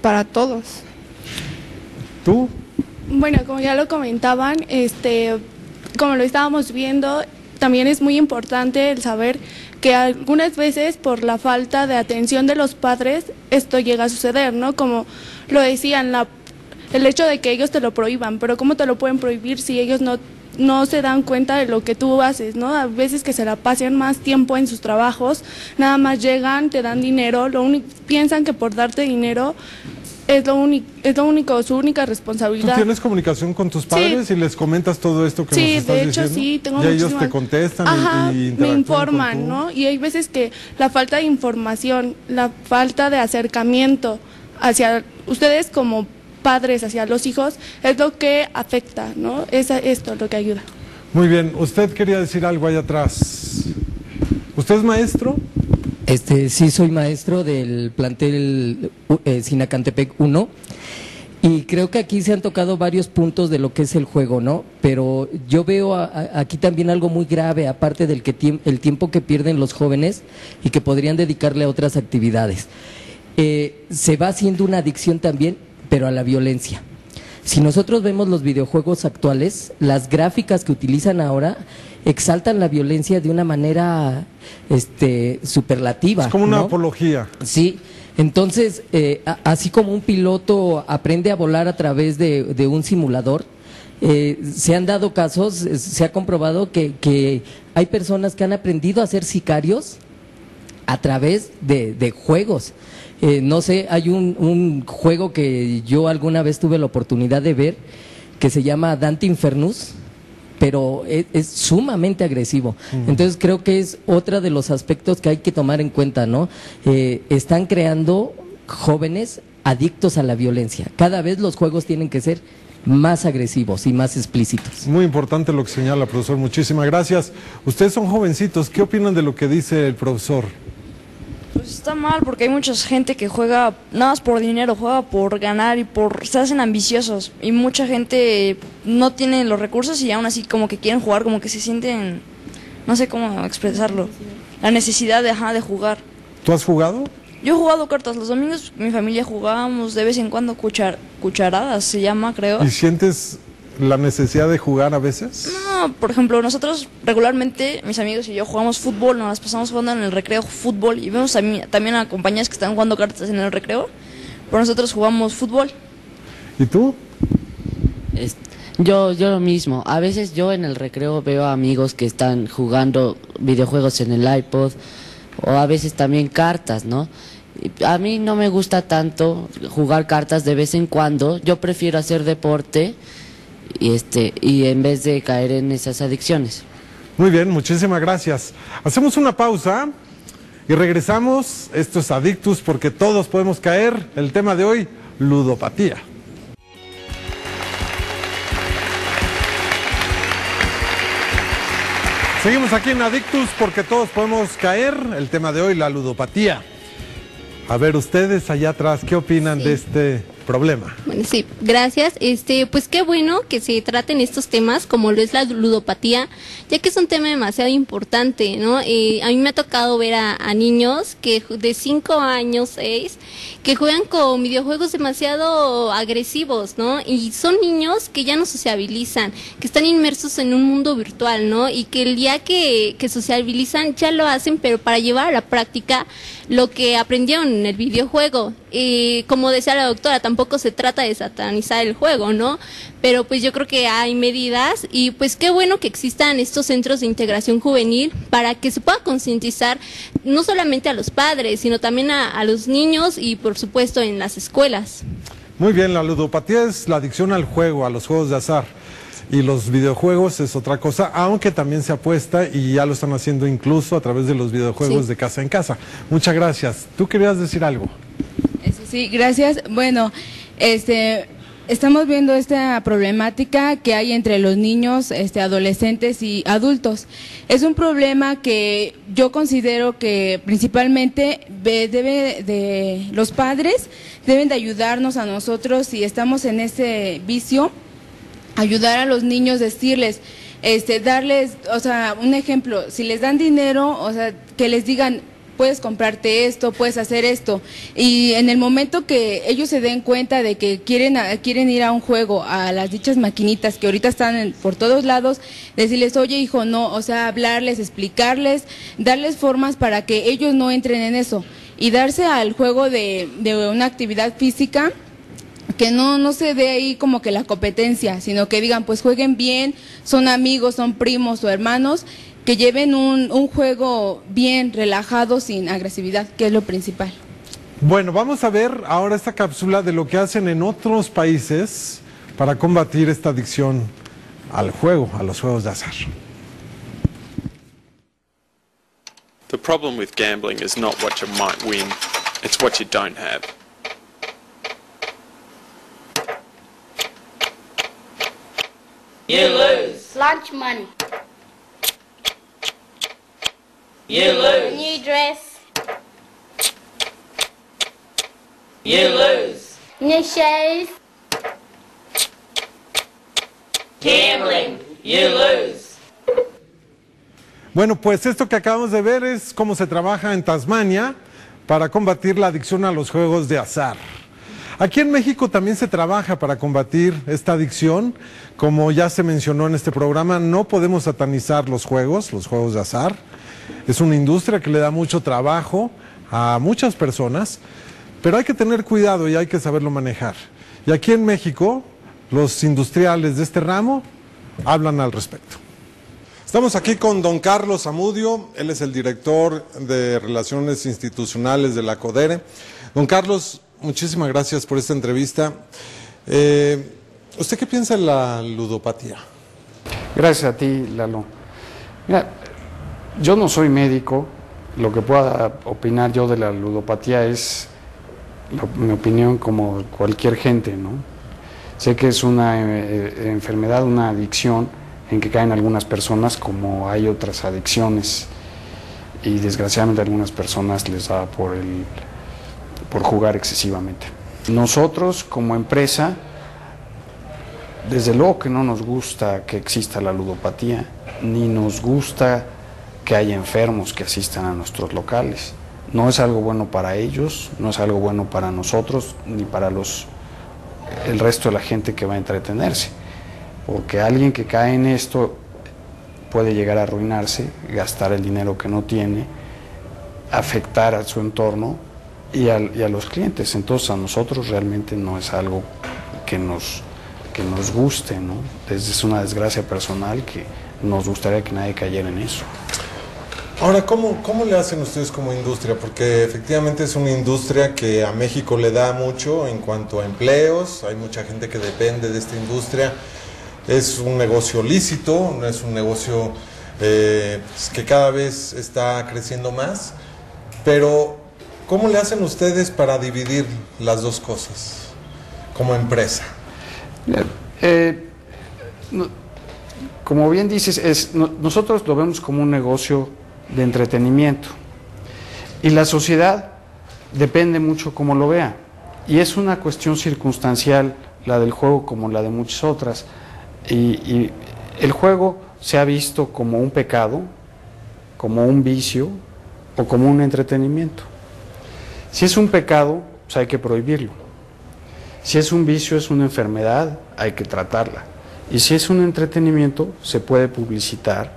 S19: para todos.
S1: ¿Tú?
S20: Bueno, como ya lo comentaban, como lo estábamos viendo, también es muy importante el saber que algunas veces por la falta de atención de los padres esto llega a suceder, ¿no? Como lo decían, el hecho de que ellos te lo prohíban, pero ¿cómo te lo pueden prohibir si ellos no se dan cuenta de lo que tú haces, ¿no? A veces que se la pasan más tiempo en sus trabajos, nada más llegan, te dan dinero, piensan que por darte dinero es lo único, su única responsabilidad.
S1: ¿Tú tienes comunicación con tus padres y les comentas todo esto que nos estás diciendo?
S20: Sí, de hecho sí, tengo
S1: y ellos te contestan y
S20: me informan, ¿no? Y hay veces que la falta de información, la falta de acercamiento hacia ustedes como padres, hacia los hijos, es lo que afecta, ¿no? Esto es lo que ayuda.
S1: Muy bien, usted quería decir algo allá atrás. ¿Usted es maestro?
S21: Sí, soy maestro del plantel Sinacantepec 1 y creo que aquí se han tocado varios puntos de lo que es el juego, ¿no? Pero yo veo aquí también algo muy grave, aparte del el tiempo que pierden los jóvenes y que podrían dedicarle a otras actividades. Se va haciendo una adicción también, pero a la violencia. Si nosotros vemos los videojuegos actuales, las gráficas que utilizan ahora exaltan la violencia de una manera superlativa.
S1: Es como una
S21: ¿no?
S1: apología.
S21: Sí, entonces, así como un piloto aprende a volar a través de un simulador, se han dado casos, se ha comprobado que hay personas que han aprendido a ser sicarios a través de juegos. No sé, hay un juego que yo alguna vez tuve la oportunidad de ver que se llama Dante Infernus, pero es sumamente agresivo. Entonces creo que es otro de los aspectos que hay que tomar en cuenta, ¿no? Están creando jóvenes adictos a la violencia. Cada vez los juegos tienen que ser más agresivos y más explícitos.
S1: Muy importante lo que señala, profesor. Muchísimas gracias. Ustedes son jovencitos. ¿Qué opinan de lo que dice el profesor?
S22: Pues está mal porque hay mucha gente que juega nada más por dinero, juega por ganar y se hacen ambiciosos y mucha gente no tiene los recursos y aún así como que quieren jugar, como que se sienten, no sé cómo expresarlo, la necesidad de jugar.
S1: ¿Tú has jugado?
S22: Yo he jugado cartas, los domingos mi familia jugábamos de vez en cuando cucharadas, se llama creo.
S1: ¿Y sientes la necesidad de jugar a veces?
S22: No, por ejemplo, nosotros regularmente, mis amigos y yo jugamos fútbol, nos las pasamos jugando en el recreo fútbol y vemos también a compañías que están jugando cartas en el recreo, pero nosotros jugamos fútbol.
S1: ¿Y tú?
S23: Yo lo mismo, a veces yo en el recreo veo a amigos que están jugando videojuegos en el iPod o a veces también cartas, ¿no? A mí no me gusta tanto jugar cartas de vez en cuando, yo prefiero hacer deporte y en vez de caer en esas adicciones.
S1: Muy bien, muchísimas gracias. Hacemos una pausa y regresamos. Esto es Adictus porque todos podemos caer. El tema de hoy, ludopatía. Seguimos aquí en Adictus porque todos podemos caer. El tema de hoy, la ludopatía. A ver, ustedes allá atrás, ¿qué opinan de problema.
S2: Bueno, sí, gracias. Pues qué bueno que se traten estos temas como lo es la ludopatía, ya que es un tema demasiado importante, ¿no? A mí me ha tocado ver a niños que de 5 años, 6, que juegan con videojuegos demasiado agresivos, ¿no? Y son niños que ya no sociabilizan, que están inmersos en un mundo virtual, ¿no? Y que el día que sociabilizan ya lo hacen, pero para llevar a la práctica lo que aprendieron en el videojuego. Como decía la doctora, tampoco se trata de satanizar el juego, ¿no? Pero pues yo creo que hay medidas y pues qué bueno que existan estos centros de integración juvenil para que se pueda concientizar no solamente a los padres, sino también a los niños y por supuesto en las escuelas.
S1: Muy bien, la ludopatía es la adicción al juego, a los juegos de azar. Y los videojuegos es otra cosa, aunque también se apuesta y ya lo están haciendo incluso a través de los videojuegos de casa en casa. Muchas gracias. ¿Tú querías decir algo?
S4: Sí, gracias. Bueno, estamos viendo esta problemática que hay entre los niños, adolescentes y adultos. Es un problema que yo considero que principalmente los padres deben de ayudarnos a nosotros si estamos en ese vicio. Ayudar a los niños, decirles, darles, o sea, un ejemplo, si les dan dinero, o sea, que les digan, puedes comprarte esto, puedes hacer esto, y en el momento que ellos se den cuenta de que quieren ir a un juego, a las dichas maquinitas que ahorita están por todos lados, decirles, oye hijo, no, o sea, hablarles, explicarles, darles formas para que ellos no entren en eso, y darse al juego de una actividad física, que no se dé ahí como que la competencia, sino que digan, pues jueguen bien, son amigos, son primos o hermanos, que lleven un juego bien relajado, sin agresividad, que es lo principal.
S1: Bueno, vamos a ver ahora esta cápsula de lo que hacen en otros países para combatir esta adicción al juego, a los juegos de azar.
S5: The problem with gambling is not what you might win, it's what you don't have.
S24: You lose. Lunch money. You lose. New dress. You lose. New shoes. Gambling. You lose.
S1: Bueno, pues esto que acabamos de ver es cómo se trabaja en Tasmania para combatir la adicción a los juegos de azar. Aquí en México también se trabaja para combatir esta adicción. Como ya se mencionó en este programa, no podemos satanizar los juegos de azar. Es una industria que le da mucho trabajo a muchas personas, pero hay que tener cuidado y hay que saberlo manejar. Y aquí en México, los industriales de este ramo hablan al respecto. Estamos aquí con don Carlos Zamudio, él es el director de Relaciones Institucionales de la CODERE. Don Carlos, muchísimas gracias por esta entrevista. ¿Usted qué piensa de la ludopatía?
S25: Gracias a ti, Lalo. Mira, yo no soy médico, lo que pueda opinar yo de la ludopatía es mi opinión como cualquier gente, ¿no? Sé que es una enfermedad, una adicción en que caen algunas personas, como hay otras adicciones, y desgraciadamente a algunas personas les da por jugar excesivamente. Nosotros como empresa, desde luego que no nos gusta que exista la ludopatía, ni nos gusta que haya enfermos que asistan a nuestros locales. No es algo bueno para ellos, no es algo bueno para nosotros, ni para el resto de la gente que va a entretenerse. Porque alguien que cae en esto puede llegar a arruinarse, gastar el dinero que no tiene, afectar a su entorno y a los clientes. Entonces a nosotros realmente no es algo que nos guste, ¿no? Es una desgracia personal que nos gustaría que nadie cayera en eso.
S1: Ahora, ¿cómo le hacen ustedes como industria? Porque efectivamente es una industria que a México le da mucho en cuanto a empleos, hay mucha gente que depende de esta industria, es un negocio lícito, no es un negocio que cada vez está creciendo más, pero ¿cómo le hacen ustedes para dividir las dos cosas como empresa?
S25: Como bien dices, nosotros lo vemos como un negocio de entretenimiento y la sociedad depende mucho cómo lo vea. Y es una cuestión circunstancial la del juego como la de muchas otras. Y el juego se ha visto como un pecado, como un vicio o como un entretenimiento. Si es un pecado, pues hay que prohibirlo. Si es un vicio, es una enfermedad, hay que tratarla. Y si es un entretenimiento, se puede publicitar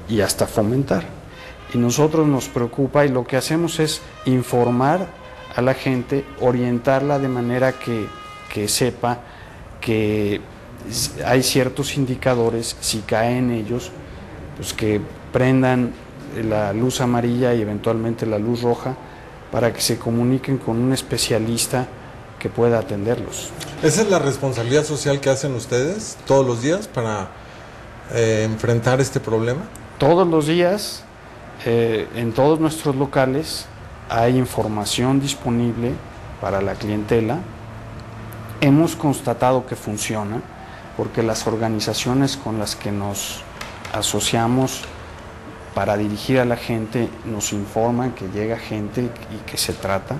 S25: y hasta fomentar. Y nosotros nos preocupa y lo que hacemos es informar a la gente, orientarla de manera que sepa que hay ciertos indicadores, si cae en ellos, pues que prendan la luz amarilla y eventualmente la luz roja para que se comuniquen con un especialista que pueda atenderlos.
S1: ¿Esa es la responsabilidad social que hacen ustedes todos los días para enfrentar este problema?
S25: Todos los días, en todos nuestros locales, hay información disponible para la clientela. Hemos constatado que funciona porque las organizaciones con las que nos asociamos para dirigir a la gente nos informan que llega gente y que se trata.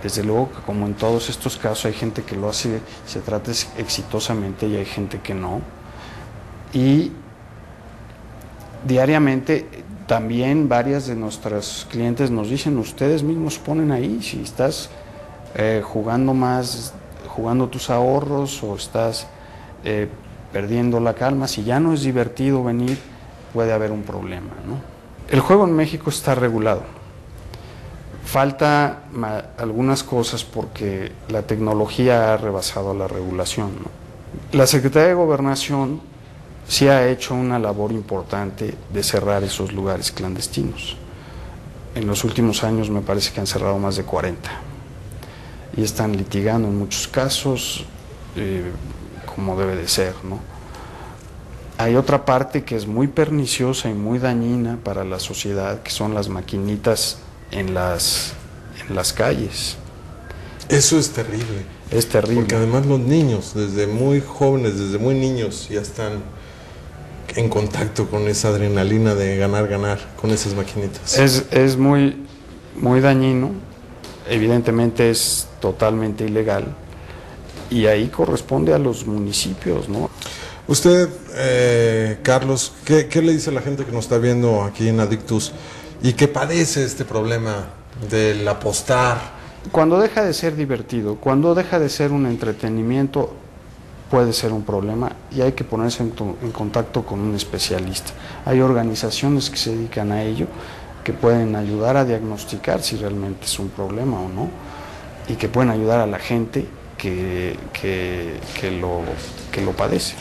S25: Desde luego que como en todos estos casos hay gente que lo hace, se trata exitosamente y hay gente que no. Y diariamente también varias de nuestros clientes nos dicen, ustedes mismos ponen ahí si estás jugando tus ahorros o estás perdiendo la calma, si ya no es divertido venir, puede haber un problema, ¿no? El juego en México está regulado. Falta algunas cosas porque la tecnología ha rebasado la regulación, ¿no? La Secretaría de Gobernación sí ha hecho una labor importante de cerrar esos lugares clandestinos. En los últimos años me parece que han cerrado más de 40 y están litigando en muchos casos como debe de ser, ¿no? Hay otra parte que es muy perniciosa y muy dañina para la sociedad, que son las maquinitas en las calles.
S1: Eso es terrible.
S25: Es terrible.
S1: Porque además los niños, desde muy jóvenes, desde muy niños, ya están en contacto con esa adrenalina de ganar, con esas maquinitas.
S25: Es muy, muy dañino, evidentemente es totalmente ilegal y ahí corresponde a los municipios, ¿no?
S1: Usted, Carlos, ¿qué le dice a la gente que nos está viendo aquí en Adictus y que padece este problema del apostar?
S25: Cuando deja de ser divertido, cuando deja de ser un entretenimiento, puede ser un problema y hay que ponerse en contacto con un especialista. Hay organizaciones que se dedican a ello, que pueden ayudar a diagnosticar si realmente es un problema o no, y que pueden ayudar a la gente que lo padece.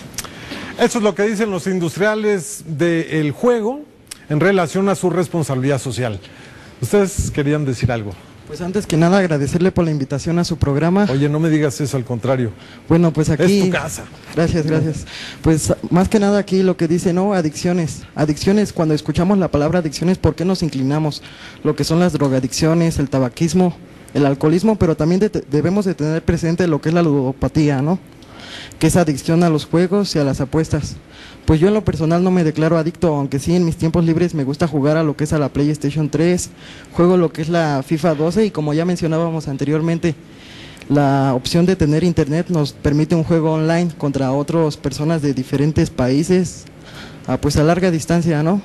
S1: Eso es lo que dicen los industriales del juego en relación a su responsabilidad social. ¿Ustedes querían decir algo?
S6: Pues antes que nada agradecerle por la invitación a su programa.
S1: Oye, no me digas eso, al contrario.
S6: Bueno, pues aquí...
S1: Es tu casa.
S6: Gracias. Pues más que nada aquí lo que dice, ¿no? Adicciones. Adicciones, cuando escuchamos la palabra adicciones, ¿por qué nos inclinamos? Lo que son las drogadicciones, el tabaquismo, el alcoholismo, pero también debemos de tener presente lo que es la ludopatía, ¿no? Que es adicción a los juegos y a las apuestas. Pues yo en lo personal no me declaro adicto, aunque sí en mis tiempos libres me gusta jugar a lo que es a la PlayStation 3, juego lo que es la FIFA 12 y como ya mencionábamos anteriormente, la opción de tener internet nos permite un juego online contra otras personas de diferentes países, pues a larga distancia, ¿no?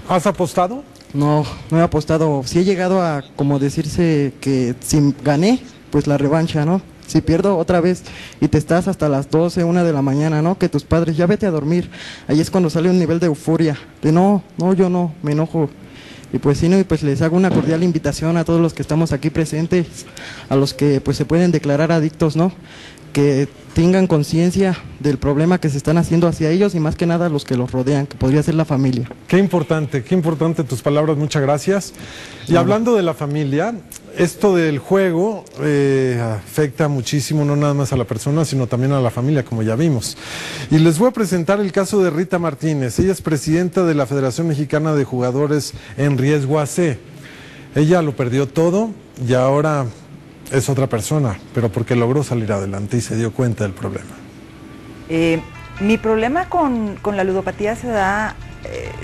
S1: ¿Has apostado?
S6: No he apostado, sí he llegado a como decirse que si gané, pues la revancha, ¿no? Si pierdo otra vez y te estás hasta las 12, 1 de la mañana, ¿no? Que tus padres, ya vete a dormir. Ahí es cuando sale un nivel de euforia. De no, yo no, me enojo. Y pues sí, ¿no? Y pues les hago una cordial invitación a todos los que estamos aquí presentes, a los que pues se pueden declarar adictos, ¿no? Que tengan conciencia del problema que se están haciendo hacia ellos y más que nada los que los rodean, que podría ser la familia.
S1: Qué importante tus palabras, muchas gracias. Y hablando de la familia, esto del juego afecta muchísimo, no nada más a la persona, sino también a la familia, como ya vimos. Y les voy a presentar el caso de Rita Martínez. Ella es presidenta de la Federación Mexicana de Jugadores en Riesgo AC. Ella lo perdió todo y ahora es otra persona, pero porque logró salir adelante y se dio cuenta del problema.
S8: Mi problema con la ludopatía se da,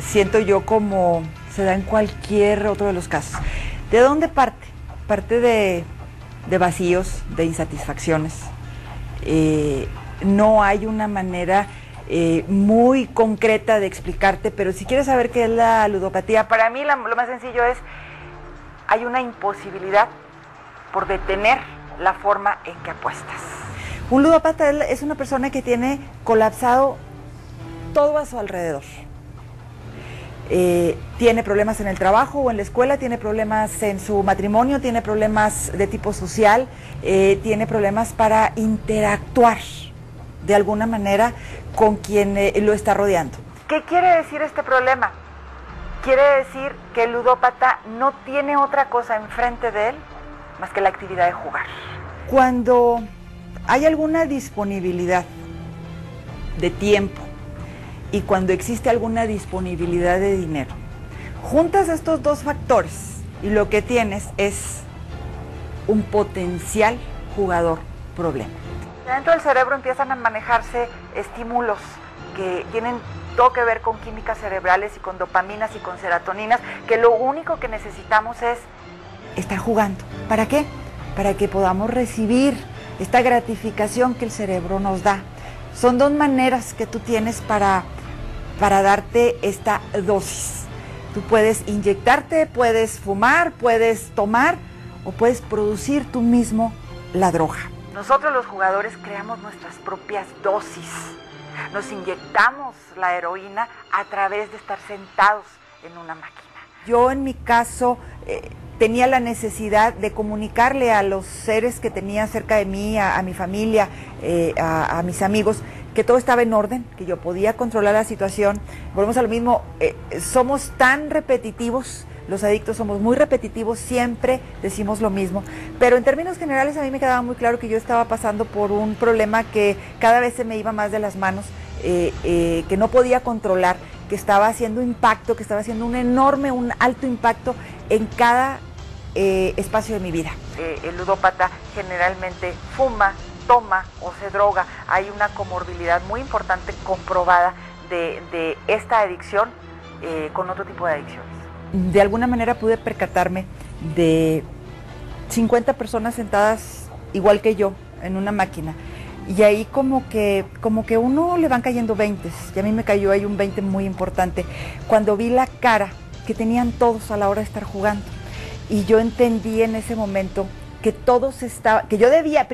S8: siento yo, como se da en cualquier otro de los casos. ¿De dónde parte? Parte de de vacíos, de insatisfacciones. No hay una manera muy concreta de explicarte, pero si quieres saber qué es la ludopatía, para mí lo más sencillo es, hay una imposibilidad por detener la forma en que apuestas. Un ludópata es una persona que tiene colapsado todo a su alrededor. Tiene problemas en el trabajo o en la escuela, tiene problemas en su matrimonio, tiene problemas de tipo social, tiene problemas para interactuar de alguna manera con quien lo está rodeando. ¿Qué quiere decir este problema? Quiere decir que el ludópata no tiene otra cosa enfrente de él más que la actividad de jugar. Cuando hay alguna disponibilidad de tiempo y cuando existe alguna disponibilidad de dinero, juntas estos dos factores y lo que tienes es un potencial jugador problema. Dentro del cerebro empiezan a manejarse estímulos que tienen todo que ver con químicas cerebrales y con dopaminas y con serotoninas, que lo único que necesitamos es estar jugando. ¿Para qué? Para que podamos recibir esta gratificación que el cerebro nos da. Son dos maneras que tú tienes para darte esta dosis. Tú puedes inyectarte, puedes fumar, puedes tomar o puedes producir tú mismo la droga. Nosotros los jugadores creamos nuestras propias dosis. Nos inyectamos la heroína a través de estar sentados en una máquina. Yo en mi caso tenía la necesidad de comunicarle a los seres que tenía cerca de mí, a mi familia, a mis amigos, que todo estaba en orden, que yo podía controlar la situación. Volvemos a lo mismo, somos tan repetitivos, los adictos somos muy repetitivos, siempre decimos lo mismo, pero en términos generales a mí me quedaba muy claro que yo estaba pasando por un problema que cada vez se me iba más de las manos, que no podía controlar, que estaba haciendo impacto, que estaba haciendo un alto impacto en cada espacio de mi vida. El ludópata generalmente fuma, toma o se droga. Hay una comorbilidad muy importante comprobada de esta adicción con otro tipo de adicciones. De alguna manera pude percatarme de 50 personas sentadas igual que yo en una máquina, y ahí como que uno le van cayendo 20, y a mí me cayó ahí un 20 muy importante cuando vi la cara que tenían todos a la hora de estar jugando, y yo entendí en ese momento que yo debía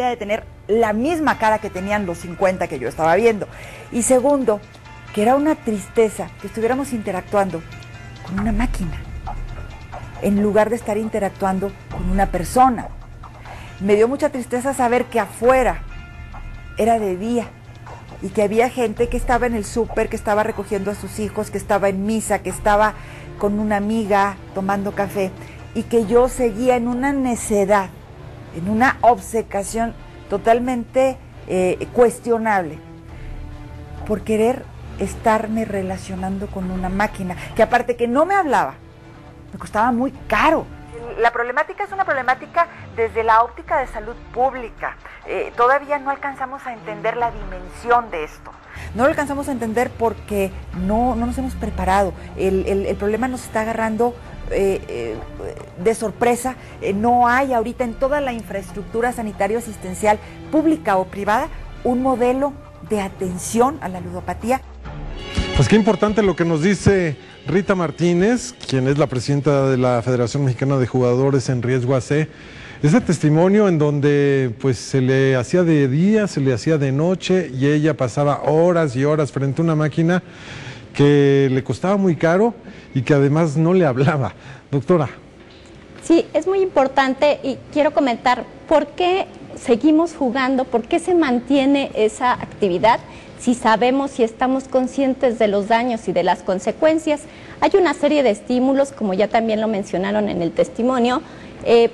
S8: de tener la misma cara que tenían los 50 que yo estaba viendo, y segundo, que era una tristeza que estuviéramos interactuando con una máquina en lugar de estar interactuando con una persona. Me dio mucha tristeza saber que afuera era de día y que había gente que estaba en el súper, que estaba recogiendo a sus hijos, que estaba en misa, que estaba con una amiga tomando café, y que yo seguía en una necedad, en una obcecación totalmente cuestionable por querer estarme relacionando con una máquina, que aparte que no me hablaba, me costaba muy caro. La problemática es una problemática desde la óptica de salud pública. Todavía no alcanzamos a entender la dimensión de esto. No lo alcanzamos a entender porque no nos hemos preparado. El problema nos está agarrando de sorpresa. No hay ahorita en toda la infraestructura sanitaria asistencial pública o privada un modelo de atención a la ludopatía.
S1: Pues qué importante lo que nos dice Rita Martínez, quien es la presidenta de la Federación Mexicana de Jugadores en Riesgo AC. Ese testimonio en donde pues se le hacía de día, se le hacía de noche, y ella pasaba horas y horas frente a una máquina que le costaba muy caro y que además no le hablaba. Doctora.
S3: Sí, es muy importante, y quiero comentar por qué seguimos jugando, por qué se mantiene esa actividad. Si sabemos, si estamos conscientes de los daños y de las consecuencias, hay una serie de estímulos, como ya también lo mencionaron en el testimonio.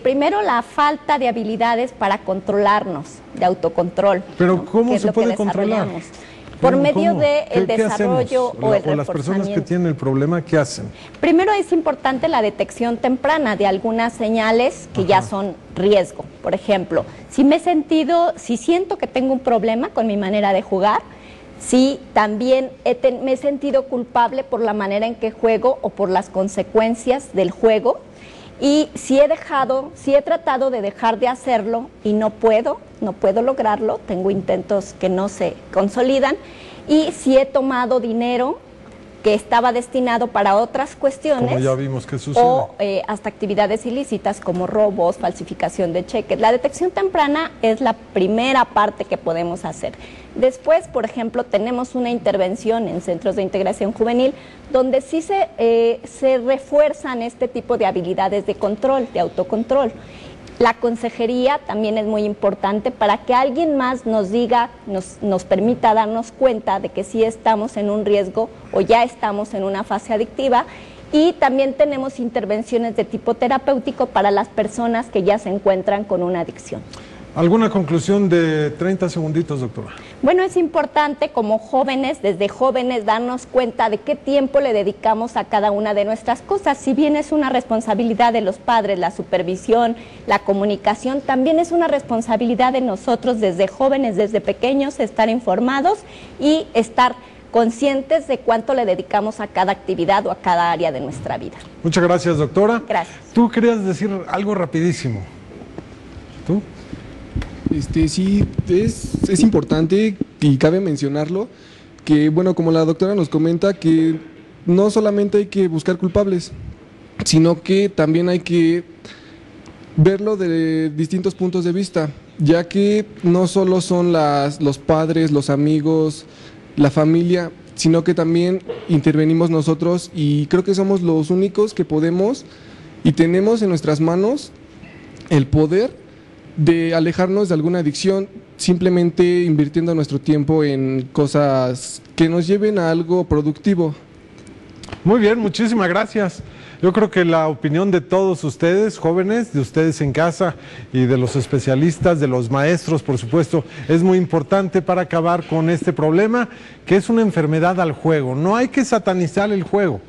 S3: Primero, la falta de habilidades para controlarnos, de autocontrol.
S1: Pero
S3: ¿no?
S1: ¿cómo se puede controlar?
S3: Por medio del desarrollo o el reforzamiento.
S1: Las personas que tienen el problema, ¿qué hacen?
S3: Primero es importante la detección temprana de algunas señales que ya son riesgo. Por ejemplo, si siento que tengo un problema con mi manera de jugar, si también me he sentido culpable por la manera en que juego o por las consecuencias del juego, Y si he tratado de dejar de hacerlo y no puedo lograrlo, tengo intentos que no se consolidan, y si he tomado dinero que estaba destinado para otras cuestiones,
S1: como ya vimos que sucede,
S3: o hasta actividades ilícitas como robos, falsificación de cheques. La detección temprana es la primera parte que podemos hacer. Después, por ejemplo, tenemos una intervención en centros de integración juvenil donde sí se refuerzan este tipo de habilidades de control, de autocontrol. La consejería también es muy importante para que alguien más nos diga, nos permita darnos cuenta de que sí estamos en un riesgo o ya estamos en una fase adictiva. Y también tenemos intervenciones de tipo terapéutico para las personas que ya se encuentran con una adicción.
S1: ¿Alguna conclusión de 30 segunditos, doctora?
S3: Bueno, es importante como jóvenes, desde jóvenes, darnos cuenta de qué tiempo le dedicamos a cada una de nuestras cosas. Si bien es una responsabilidad de los padres, la supervisión, la comunicación, también es una responsabilidad de nosotros desde jóvenes, desde pequeños, estar informados y estar conscientes de cuánto le dedicamos a cada actividad o a cada área de nuestra vida.
S1: Muchas gracias, doctora.
S3: Gracias.
S1: Tú querías decir algo rapidísimo. ¿Tú?
S9: Sí, es importante y cabe mencionarlo que, bueno, como la doctora nos comenta, que no solamente hay que buscar culpables, sino que también hay que verlo de distintos puntos de vista, ya que no solo son los padres, los amigos, la familia, sino que también intervenimos nosotros, y creo que somos los únicos que podemos y tenemos en nuestras manos el poder de alejarnos de alguna adicción, simplemente invirtiendo nuestro tiempo en cosas que nos lleven a algo productivo.
S1: Muy bien, muchísimas gracias. Yo creo que la opinión de todos ustedes, jóvenes, de ustedes en casa y de los especialistas, de los maestros, por supuesto, es muy importante para acabar con este problema, que es una enfermedad al juego. No hay que satanizar el juego,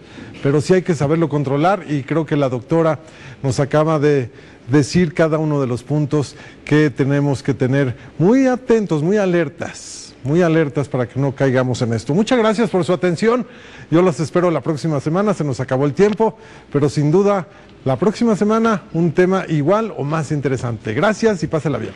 S1: pero sí hay que saberlo controlar, y creo que la doctora nos acaba de decir cada uno de los puntos que tenemos que tener muy atentos, muy alertas para que no caigamos en esto. Muchas gracias por su atención. Yo los espero la próxima semana. Se nos acabó el tiempo, pero sin duda la próxima semana un tema igual o más interesante. Gracias y pásela bien.